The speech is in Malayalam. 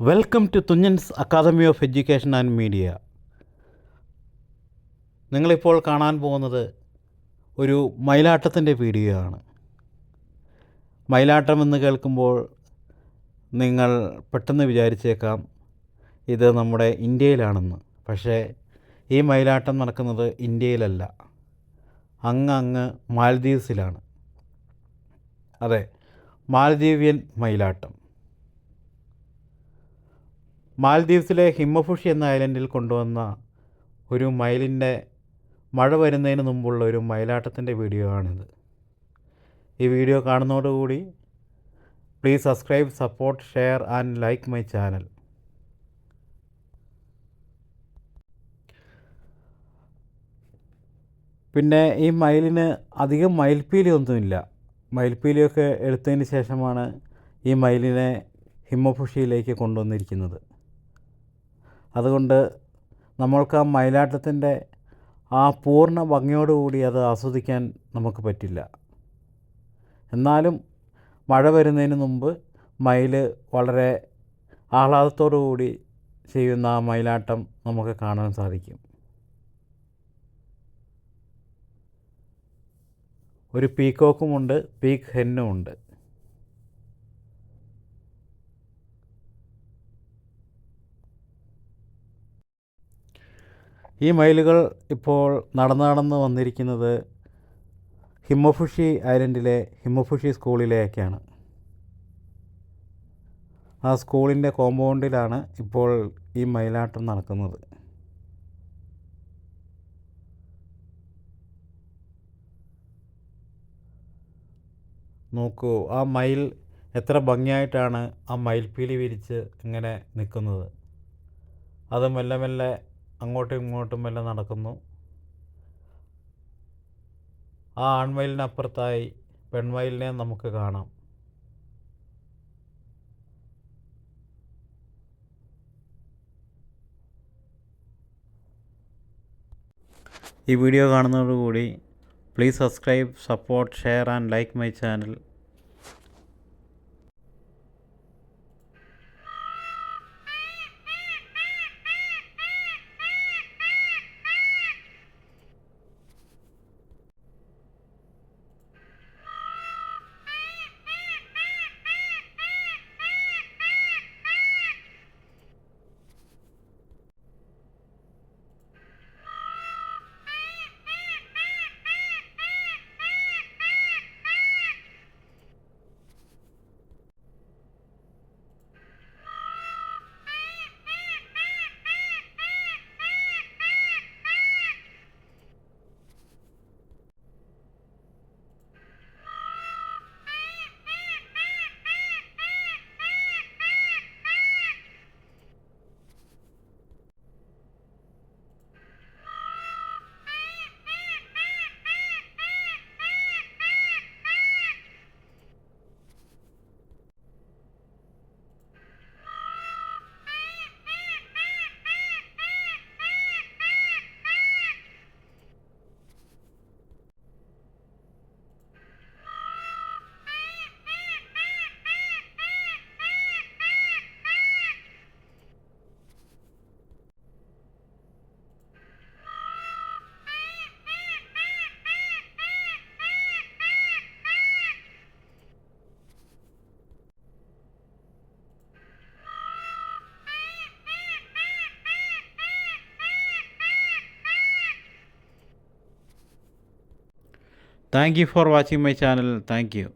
Welcome to Thunchan's academy of education and media. നിങ്ങളിപ്പോൾ കാണാൻ പോകുന്നത് ഒരു മയിലാട്ടത്തിൻ്റെ വീഡിയോ ആണ്. മയിലാട്ടം എന്ന് കേൾക്കുമ്പോൾ നിങ്ങൾ പെട്ടെന്ന് വിചാരിച്ചേക്കാം ഇത് നമ്മുടെ ഇന്ത്യയിലാണെന്ന്. പക്ഷേ ഈ മയിലാട്ടം നടക്കുന്നത് ഇന്ത്യയിലല്ല, അങ്ങ് മാൽദീവ്സിലാണ്. അതെ, മാൽദീവിയൻ മയിലാട്ടം. മാൽദീവ്സിലെ ഹിമഫുഷി എന്ന ഐലൻഡിൽ കൊണ്ടുവന്ന ഒരു മയിലിൻ്റെ മഴ വരുന്നതിന് മുമ്പുള്ള ഒരു മയിലാട്ടത്തിൻ്റെ വീഡിയോ ആണിത്. ഈ വീഡിയോ കാണുന്നതോടുകൂടി please subscribe, support, share and like my channel. പിന്നെ ഈ മയിലിന് അധികം മയിൽപ്പീലിയൊന്നുമില്ല. മയിൽപ്പീലിയൊക്കെ എടുത്തതിന് ശേഷമാണ് ഈ മയിലിനെ ഹിമഫുഷിയിലേക്ക് കൊണ്ടുവന്നിരിക്കുന്നത്. അതുകൊണ്ട് നമ്മൾക്ക് ആ മയിലാട്ടത്തിൻ്റെ ആ പൂർണ്ണ ഭംഗിയോടുകൂടി അത് ആസ്വദിക്കാൻ നമുക്ക് പറ്റില്ല. എന്നാലും മഴ വരുന്നതിന് മുമ്പ് മയിൽ വളരെ ആഹ്ലാദത്തോടു കൂടി ചെയ്യുന്ന ആ മയിലാട്ടം നമുക്ക് കാണാൻ സാധിക്കും. ഒരു പീക്കോക്കുമുണ്ട്, പീക്ക് ഹെന്നും ഉണ്ട്. ഈ മയിലുകൾ ഇപ്പോൾ നടന്ന് വന്നിരിക്കുന്നത് ഹിമഫുഷി ഐലൻഡിലെ ഹിമഫുഷി സ്കൂളിലേക്കാണ്. ആ സ്കൂളിൻ്റെ കോമ്പൗണ്ടിലാണ് ഇപ്പോൾ ഈ മയിലാട്ടം നടക്കുന്നത്. നോക്കൂ, ആ മയിൽ എത്ര ഭംഗിയായിട്ടാണ് ആ മയിൽപ്പീലി വിരിച്ച് ഇങ്ങനെ നിൽക്കുന്നത്. അത് മെല്ലെ മെല്ലെ അങ്ങോട്ടും ഇങ്ങോട്ടും മെല്ലെ നടക്കുന്നു. ആ ആൺമയിലിനപ്പുറത്തായി പെൺമയിലിനെ നമുക്ക് കാണാം. ഈ വീഡിയോ കാണുന്നതോടുകൂടി please subscribe, support, share and like my channel. Thank you for watching my channel. Thank you.